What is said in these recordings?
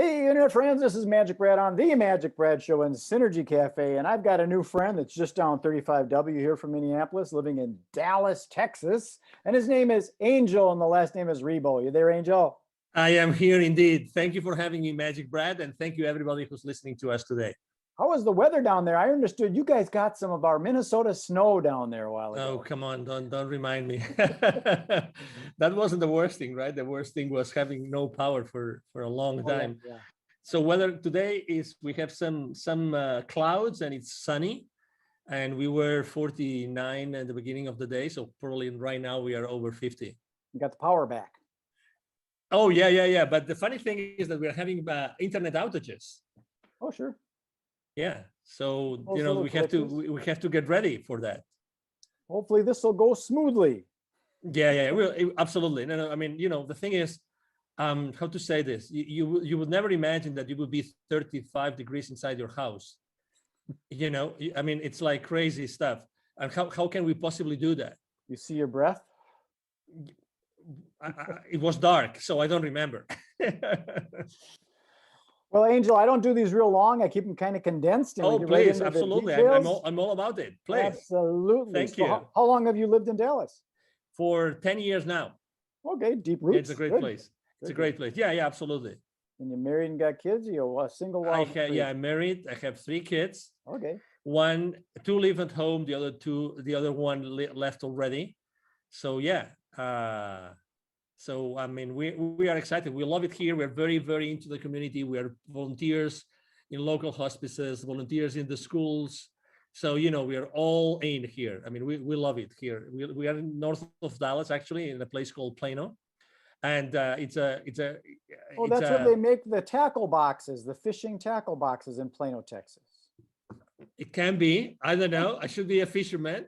Hey, internet friends, this is Magic Brad on the Magic Brad Show in Synergy Cafe, and I've got a new friend that's just down 35W here from Minneapolis, living in Dallas, Texas, and his name is Angel, and the last name is Ribo. You there, Angel? I am here indeed. Thank you for having me, Magic Brad, and thank you everybody who's listening to us today. How was the weather down there? I understood you guys got some of our Minnesota snow down there a while ago. Oh, come on, don't remind me. That wasn't the worst thing, right? The worst thing was having no power for a long time. Yeah. So weather today is we have some clouds and it's sunny, and we were 49 at the beginning of the day. So probably right now we are over 50. You got the power back. Oh yeah. But the funny thing is that we're having internet outages. Oh sure. Yeah. So Also we have to get ready for that. Hopefully this will go smoothly. Yeah. Absolutely. No. I mean, the thing is, how to say this? You would never imagine that you would be 35 degrees inside your house. I mean, it's like crazy stuff. And how can we possibly do that? You see your breath? It was dark, so I don't remember. Well, Angel, I don't do these real long. I keep them kind of condensed. And Oh, please, absolutely. I'm all about it. Please. Absolutely. Thank you. How long have you lived in Dallas? For 10 years now. Okay, deep roots. Yeah, it's a great place. It's a great place. Yeah, absolutely. And you're married and got kids? You're single? I'm married. I have 3 kids. Okay. 2 live at home. The other one left already. So yeah. So I mean, we are excited. We love it here. We're very, very into the community. We are volunteers in local hospices, volunteers in the schools. So we are all in here. I mean, we love it here. We are north of Dallas, actually, in a place called Plano, and it's a. Oh, that's where they make the tackle boxes, the fishing tackle boxes in Plano, Texas. It can be. I don't know. I should be a fisherman.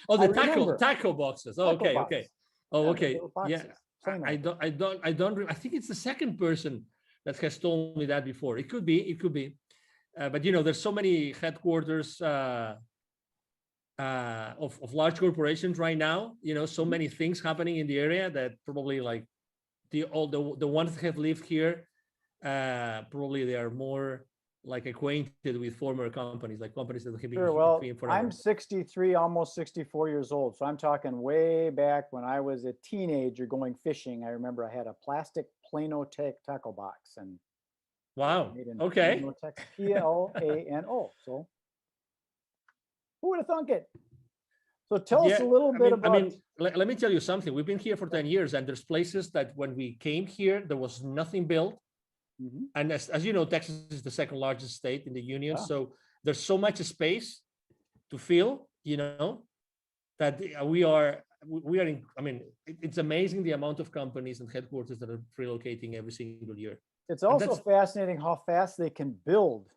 Oh, the tackle boxes. Oh, okay. Oh, okay. Yeah. I think it's the second person that has told me that before. It could be. But there's so many headquarters of large corporations right now. So many things happening in the area that probably like the ones that have lived here, probably they are more like acquainted with former companies, like companies that have been Sure. Well, here forever. I'm 63, almost 64 years old. So I'm talking way back when I was a teenager going fishing. I remember I had a plastic Plano tackle box and wow. Okay. Plano. So who would have thunk it? So tell us a little bit about. I mean, let me tell you something. We've been here for 10 years, and there's places that when we came here, there was nothing built. Mm-hmm. And as you know, Texas is the second largest state in the union. Yeah. So there's so much space to fill, that we are in. I mean, it's amazing the amount of companies and headquarters that are relocating every single year. It's also fascinating how fast they can build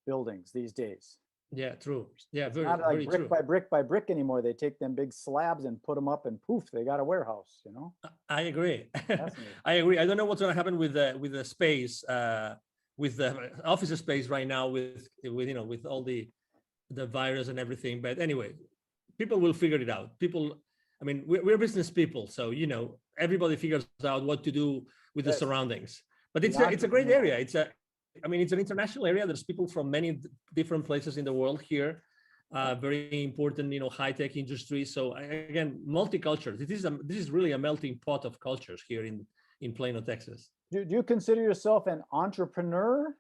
buildings these days. Yeah, true. Yeah, very, not like very brick true. by brick by brick anymore. They take them big slabs and put them up, and poof, they got a warehouse. I agree. I agree. I don't know what's going to happen with the space, with the office space right now, with all the virus and everything. But anyway, people will figure it out. I mean, we're business people, so everybody figures out what to do with the surroundings. But it's a great area. It's an international area. There's people from many different places in the world here. Very important, high-tech industry. So again, multicultural. This is really a melting pot of cultures here in Plano, Texas. Do you consider yourself an entrepreneur?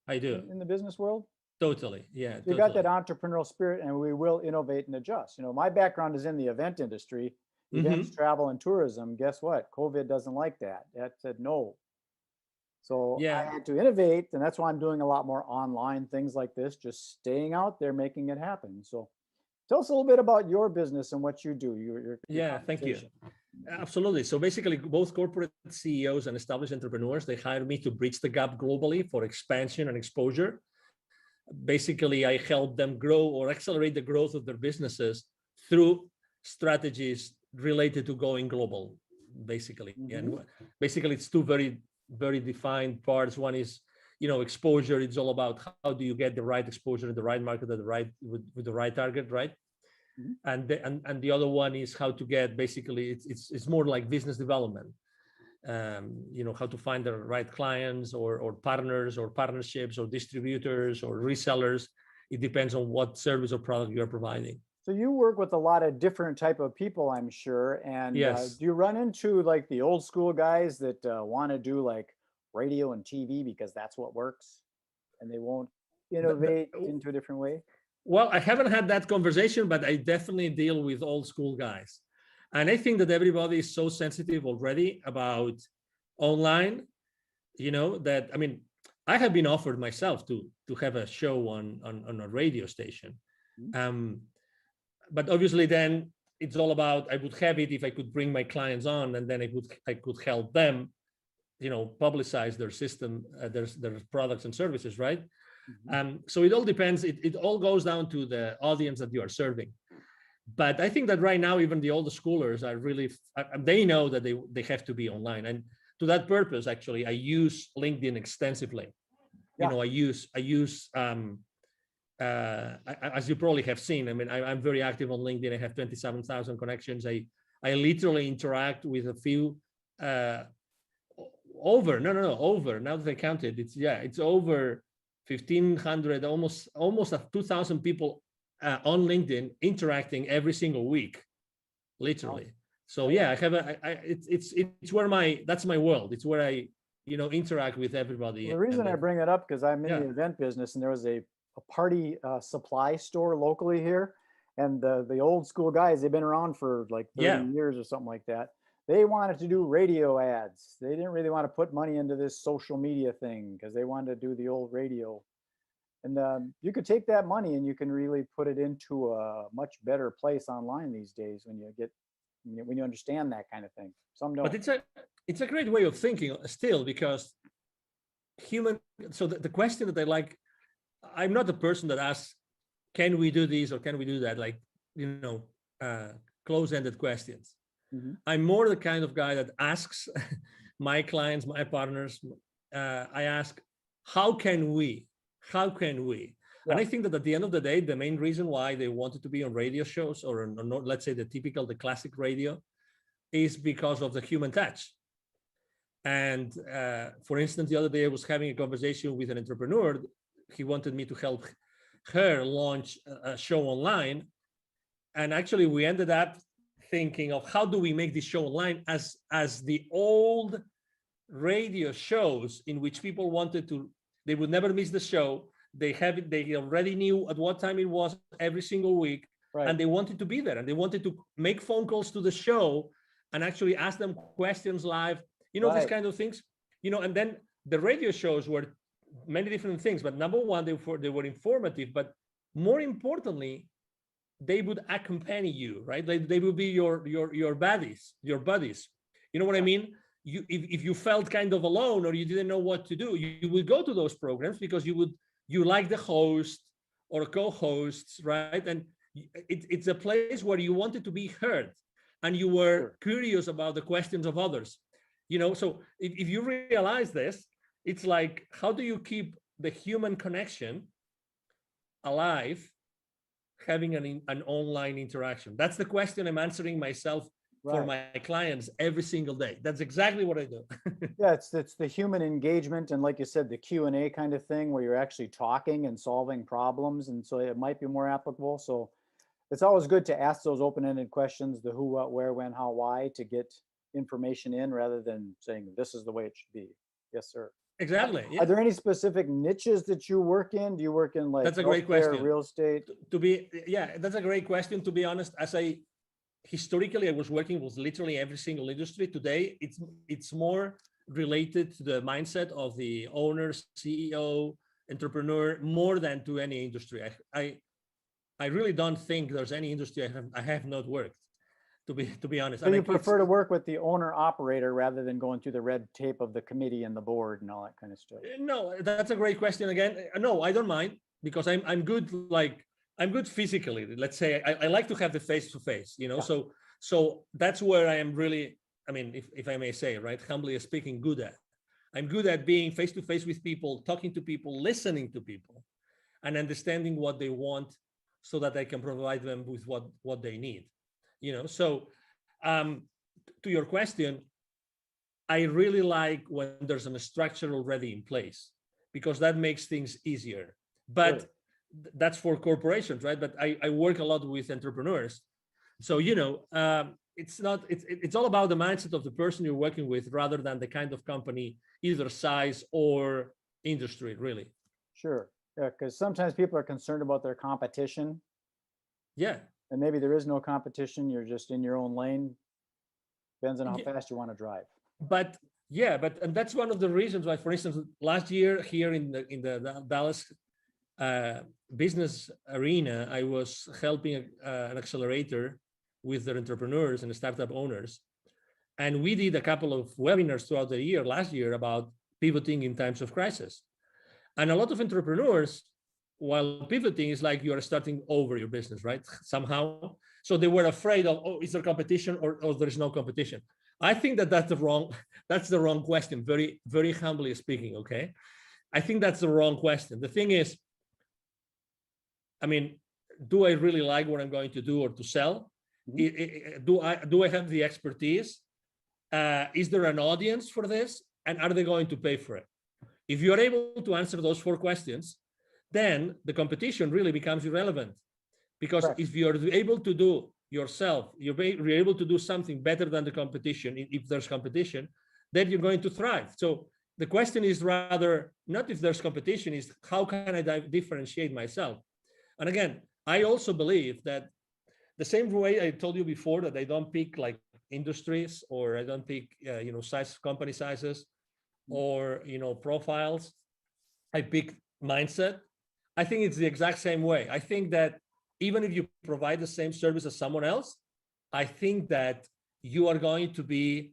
I do. In the business world? Totally. Yeah. You got that entrepreneurial spirit, and we will innovate and adjust. My background is in the event industry, events, travel, and tourism. Guess what? COVID doesn't like that. That said no. So yeah. I had to innovate, and that's why I'm doing a lot more online things like this, just staying out there, making it happen. So tell us a little bit about your business and what you do. Your thank you. Absolutely. So basically, both corporate CEOs and established entrepreneurs, they hire me to bridge the gap globally for expansion and exposure. Basically, I help them grow or accelerate the growth of their businesses through strategies related to going global, basically. Mm-hmm. And basically, it's two very, very defined parts. One is, exposure. It's all about how do you get the right exposure in the right market at the right with the right target, right? Mm-hmm. And the other one is how to get, basically, it's more like business development. how to find the right clients or partners or partnerships or distributors or resellers. It depends on what service or product you're providing. So you work with a lot of different type of people, I'm sure. And Yes. do you run into like the old school guys that want to do like radio and TV because that's what works, and they won't innovate into a different way? Well, I haven't had that conversation, but I definitely deal with old school guys. And I think that everybody is so sensitive already about online, that, I mean, I have been offered myself to have a show on a radio station. But obviously then it's all about, I would have it if I could bring my clients on, and then I could help them, publicize their system, their products and services, right? So it all depends. It all goes down to the audience that you are serving. But I think that right now, even the older schoolers are really, they know that they have to be online. And to that purpose, actually, I use LinkedIn extensively. Yeah. I use as you probably have seen, I mean, I'm very active on LinkedIn. I have 27,000 connections. I literally interact with a few, over, now that I counted, it's over 1,500, almost 2,000 people on LinkedIn interacting every single week, literally. Wow. So yeah, I have it's where that's my world. It's where I, interact with everybody. Well, the reason I bring it up, because I'm in the event business, and there was a party supply store locally here, and the old school guys, they've been around for like 30 years or something like that. They wanted to do radio ads. They didn't really want to put money into this social media thing because they wanted to do the old radio. And you could take that money and you can really put it into a much better place online these days when you understand that kind of thing. Some don't. But it's a great way of thinking still, because so the question that I like, I'm not the person that asks, can we do this or can we do that? Like, close-ended questions. I'm more the kind of guy that asks my clients, my partners, I ask, how can we? Yeah. And I think that at the end of the day, the main reason why they wanted to be on radio shows or let's say the classic radio, is because of the human touch. And for instance, the other day I was having a conversation with an entrepreneur. He wanted me to help her launch a show online. And actually we ended up thinking of how do we make this show online as the old radio shows in which people they would never miss the show. They already knew at what time it was every single week. Right. And they wanted to be there, and they wanted to make phone calls to the show and actually ask them questions live, these kind of things, and then the radio shows were many different things, but number one, they were informative, but more importantly, they would accompany you, right? They would be your buddies. You know what I mean? If you felt kind of alone or you didn't know what to do, you would go to those programs because you like the host or co-hosts, right? And it's a place where you wanted to be heard and you were curious about the questions of others. So if you realize this, it's like, how do you keep the human connection alive, having an online interaction? That's the question I'm answering myself for my clients every single day. That's exactly what I do. Yeah, it's the human engagement, and like you said, the Q&A kind of thing where you're actually talking and solving problems, and so it might be more applicable. So it's always good to ask those open-ended questions, the who, what, where, when, how, why, to get information in rather than saying this is the way it should be. Yes, sir. Exactly. Are there any specific niches that you work in? Do you work in like that's a great question. Real estate? That's a great question. To be honest, historically, I was working with literally every single industry. Today, it's more related to the mindset of the owner, CEO, entrepreneur, more than to any industry. I really don't think there's any industry I have not worked. To be honest. So you prefer to work with the owner operator rather than going through the red tape of the committee and the board and all that kind of stuff? No, that's a great question again. No, I don't mind, because I'm good. I'm good physically. Let's say I like to have the face-to-face, Yeah. So that's where I am really, I mean, if I may say, right, humbly speaking, good at. I'm good at being face-to-face with people, talking to people, listening to people, and understanding what they want so that I can provide them with what they need. So to your question, I really like when there's a structure already in place, because that makes things easier. But Sure. that's for corporations, right? But I work a lot with entrepreneurs. So, it's all about the mindset of the person you're working with rather than the kind of company, either size or industry, really. Sure. Yeah, because sometimes people are concerned about their competition, Yeah. and maybe there is no competition. You're just in your own lane. Depends on how Yeah. fast you want to drive. But yeah, and that's one of the reasons why, for instance, last year here in the Dallas business arena, I was helping an accelerator with their entrepreneurs and startup owners. And we did a couple of webinars throughout the year, last year, about pivoting in times of crisis. And a lot of entrepreneurs, while pivoting, is like you are starting over your business, right? Somehow. So they were afraid of, oh, is there competition or there is no competition? I think that's the wrong question, very, very humbly speaking, okay? I think that's the wrong question. The thing is, I mean, do I really like what I'm going to do or to sell? Mm-hmm. Do I have the expertise? Is there an audience for this? And are they going to pay for it? If you're able to answer those 4 questions, then the competition really becomes irrelevant. Because Correct. If you're able to do yourself, you're able to do something better than the competition, if there's competition, then you're going to thrive. So the question is rather not if there's competition, is how can I differentiate myself? And again, I also believe that the same way I told you before that I don't pick like industries, or I don't pick company sizes, or profiles. I pick mindset. I think it's the exact same way. I think that even if you provide the same service as someone else, I think that you are going to be,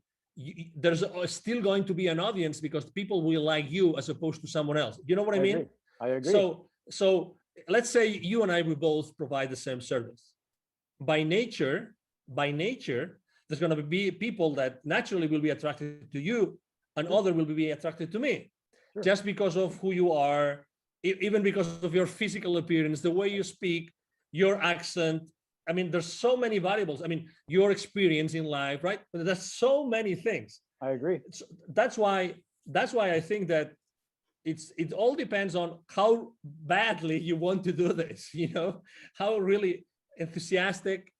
there's still going to be an audience, because people will like you as opposed to someone else. You know what I mean? I agree. So let's say you and I, we both provide the same service. By nature, there's going to be people that naturally will be attracted to you, and other will be attracted to me. Sure. Just because of who you are, even because of your physical appearance, the way you speak, your accent. I mean, there's so many variables. I mean, your experience in life, right? There's so many things. I agree. So that's why I think that it all depends on how badly you want to do this, how really enthusiastic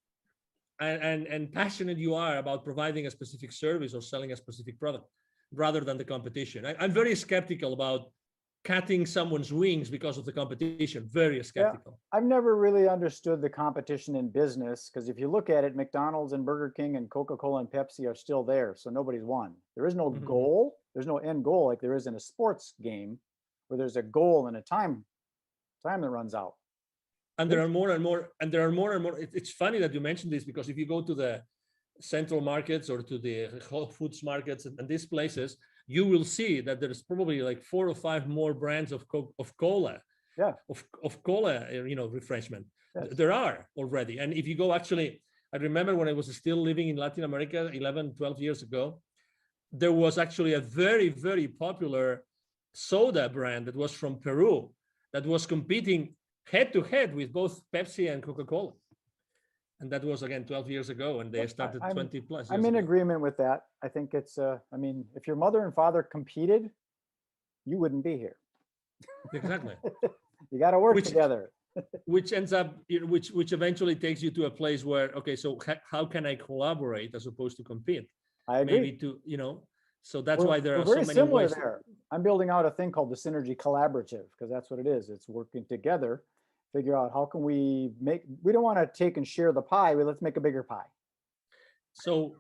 and passionate you are about providing a specific service or selling a specific product, rather than the competition. I'm very skeptical about cutting someone's wings because of the competition. Very skeptical. Yeah, I've never really understood the competition in business, because if you look at it, McDonald's and Burger King and Coca-Cola and Pepsi are still there, so nobody's won. There is no goal. There's no end goal like there is in a sports game, where there's a goal and a time that runs out. And there are more and more. It's funny that you mentioned this, because if you go to the central markets or to the Whole Foods markets and these places, you will see that there's probably like 4 or 5 more brands of cola, of cola, refreshment. Yes. There are already. And if you go, actually, I remember when I was still living in Latin America 11, 12 years ago, there was actually a very, very popular soda brand that was from Peru that was competing head to head with both Pepsi and Coca-Cola. And that was, again, 12 years ago, and they started 20 plus years I'm in ago. agreement with that. I think it's, if your mother and father competed, you wouldn't be here. Exactly. You got to work together. Which ends up, which eventually takes you to a place where, okay, so how can I collaborate as opposed to compete? I agree. Maybe so that's why there are so many similar ways. There. I'm building out a thing called the Synergy Collaborative, because that's what it is. It's working together. Figure out how can we don't want to take and share the pie, but let's make a bigger pie. So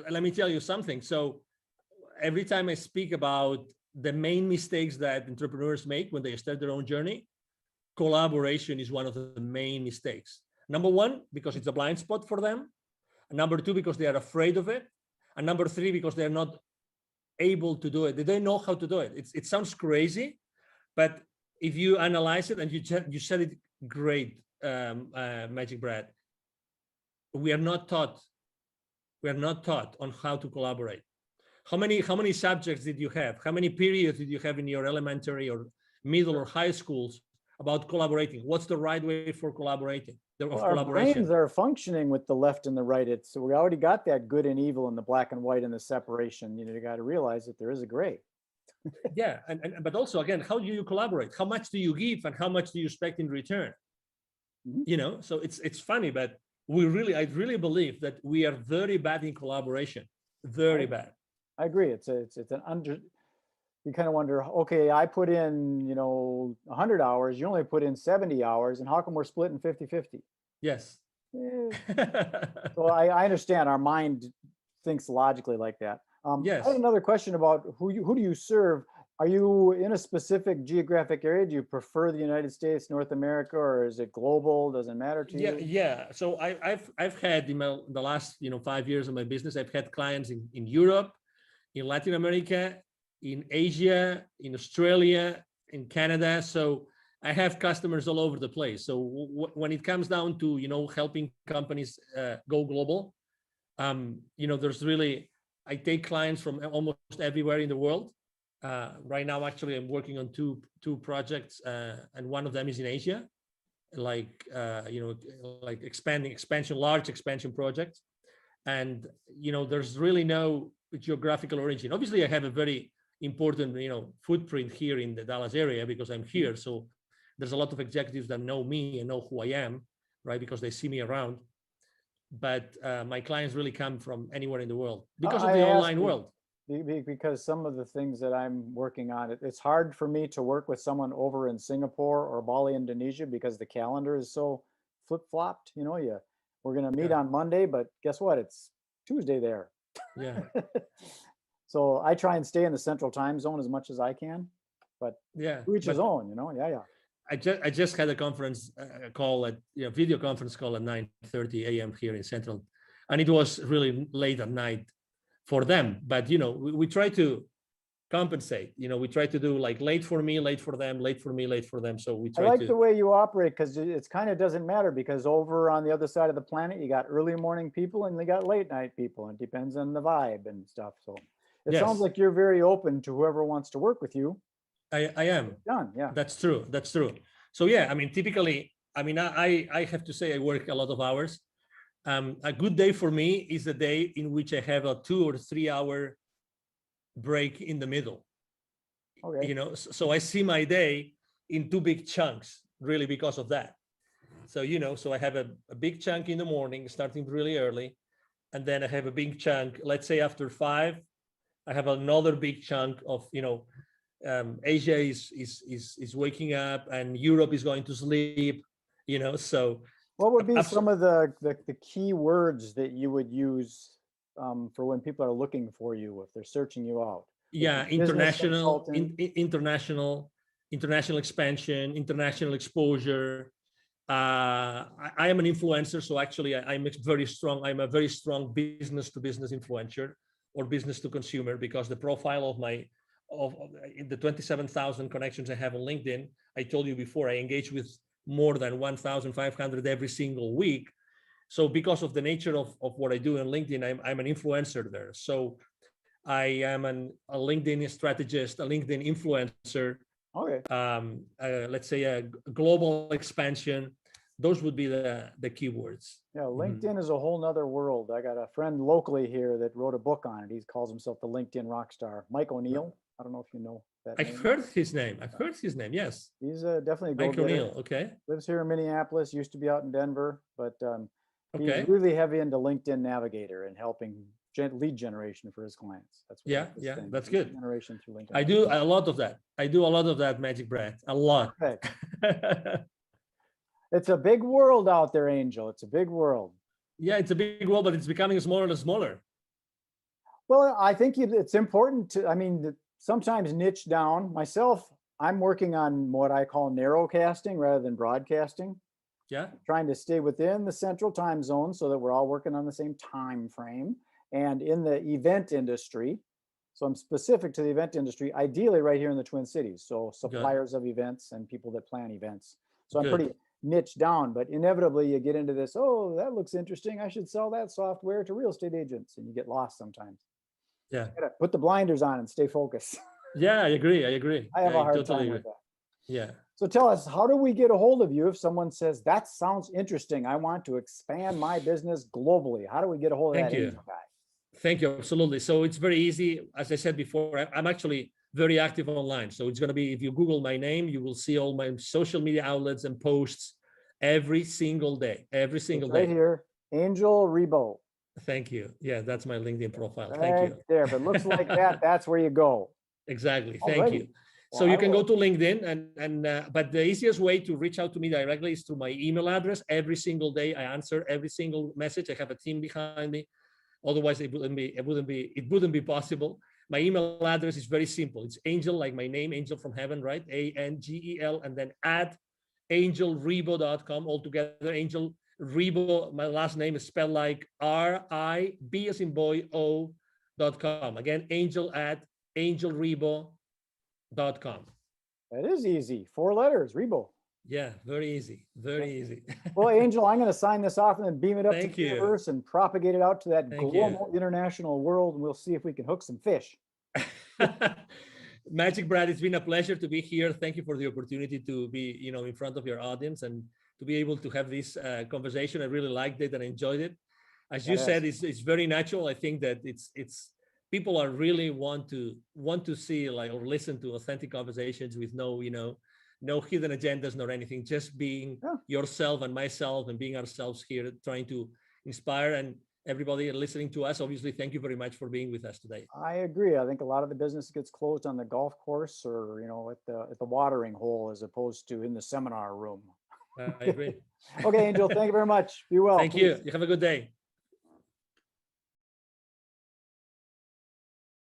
let me tell you something. So every time I speak about the main mistakes that entrepreneurs make when they start their own journey, collaboration is one of the main mistakes. Number 1, because it's a blind spot for them. And number 2, because they are afraid of it. And number 3, because they're not able to do it. They don't know how to do it. It sounds crazy, but if you analyze it, and you said it great, Magic Brad, we are not taught on how to collaborate. How many subjects did you have? How many periods did you have in your elementary or middle or high schools about collaborating. What's the right way for collaborating? Well, our brains are functioning with the left and the right. So we already got that good and evil and the black and white and the separation. You got to realize that there is a gray. Yeah, but also again, how do you collaborate? How much do you give and how much do you expect in return? Mm-hmm. So it's funny, but I really believe that we are very bad in collaboration. Very bad. I agree. It's you kind of wonder, okay, I put in, 100 hours, you only put in 70 hours, and how come we're splitting 50-50? Yes. So I understand our mind thinks logically like that. Yes. I have another question about who do you serve? Are you in a specific geographic area? Do you prefer the United States, North America, or is it global? Doesn't matter to you? Yeah. So I've had in the last 5 years of my business, I've had clients in Europe, in Latin America, in Asia, in Australia, in Canada. So I have customers all over the place. So when it comes down to helping companies go global, there's really, I take clients from almost everywhere in the world. Right now, actually, I'm working on two projects, and one of them is in Asia, like large expansion projects. And there's really no geographical origin. Obviously, I have a very important footprint here in the Dallas area because I'm here. So there's a lot of executives that know me and know who I am, right? Because they see me around. But my clients really come from anywhere in the world because of the online world. Because some of the things that I'm working on, it's hard for me to work with someone over in Singapore or Bali, Indonesia, because the calendar is so flip-flopped. We're going to meet on Monday, but guess what? It's Tuesday there. Yeah. So I try and stay in the central time zone as much as I can, but to each his own, Yeah. I just had a conference call video conference call at 9:30 a.m. here in Central, and it was really late at night for them. But we try to compensate. We try to do like late for me, late for them, late for me, late for them. So we try. I like the way you operate because it's kind of doesn't matter because over on the other side of the planet you got early morning people and they got late night people. It depends on the vibe and stuff. So it sounds like you're very open to whoever wants to work with you. I am. Done. Yeah. That's true. So yeah, typically, I have to say I work a lot of hours. A good day for me is a day in which I have a 2 or 3 hour break in the middle. Okay. So I see my day in 2 big chunks, really, because of that. So so I have a big chunk in the morning, starting really early, and then I have a big chunk. Let's say after 5, I have another big chunk of Asia is waking up and Europe is going to sleep, so. What would be some of the key words that you would use for when people are looking for you, if they're searching you out? Yeah, international expansion, international exposure. I am an influencer, so actually I'm a very strong business to business influencer or business to consumer, because the profile of the 27,000 connections I have on LinkedIn, I told you before, I engage with more than 1,500 every single week. So because of the nature of what I do on LinkedIn, I'm an influencer there. So I am a LinkedIn strategist, a LinkedIn influencer. Okay. Let's say a global expansion. Those would be the keywords. Yeah, LinkedIn is a whole nother world. I got a friend locally here that wrote a book on it. He calls himself the LinkedIn rock star, Mike O'Neill. I don't know if you know that name. I've heard his name. Yes. He's definitely a Mike O'Neill. Okay. Lives here in Minneapolis, used to be out in Denver, but he's really heavy into LinkedIn Navigator and helping lead generation for his clients. That's what that's good. Generation through LinkedIn. I do a lot of that. Magic Brad, a lot. It's a big world out there, Angel. It's a big world. Yeah, it's a big world, but it's becoming smaller and smaller. Well, I think it's important to, sometimes niche down. Myself, I'm working on what I call narrowcasting rather than broadcasting. Yeah. Trying to stay within the central time zone so that we're all working on the same time frame. And in the event industry, so I'm specific to the event industry, ideally right here in the Twin Cities. So suppliers of events and people that plan events. So I'm pretty niche down, but inevitably you get into this, oh, that looks interesting, I should sell that software to real estate agents, and you get lost sometimes. Yeah. You gotta put the blinders on and stay focused. Yeah, I agree. I have a hard time with that. Yeah. So tell us, how do we get a hold of you if someone says, that sounds interesting, I want to expand my business globally? How do we get a hold of that angel guy? Thank you. Absolutely. So it's very easy. As I said before, I'm actually very active online. So it's going to be, if you Google my name, you will see all my social media outlets and posts every single day, every single day. Right here, Angel Ribo. Thank you. Yeah, that's my LinkedIn profile. Right Thank you. there. If it looks like that, that's where you go. Exactly. Thank Already. you. So you can go to LinkedIn but the easiest way to reach out to me directly is through my email address. Every single day, I answer every single message. I have a team behind me. Otherwise, it wouldn't be possible. My email address is very simple. It's Angel, like my name, Angel from Heaven, right? ANGEL, and then at angelribo.com altogether. Angel Ribo, my last name is spelled like RIB as in boy O.com. Again, Angel at angelribo.com. That is easy. 4 letters, Ribo. Yeah, very easy. Very easy. Well, Angel, I'm going to sign this off and then beam it up to the you. universe and propagate it out to that Thank global you. international world. And we'll see if we can hook some fish. Magic Brad, it's been a pleasure to be here. Thank you for the opportunity to be, in front of your audience and to be able to have this conversation. I really liked it and enjoyed it. As you said, it's very natural. I think that it's people are really want to see or listen to authentic conversations with no hidden agendas nor anything, just being yourself and myself and being ourselves here, trying to inspire. And everybody listening to us, obviously, thank you very much for being with us today. I agree. I think a lot of the business gets closed on the golf course or, at the watering hole as opposed to in the seminar room. I agree. Okay, Angel, thank you very much. Be well. Thank you. You have a good day.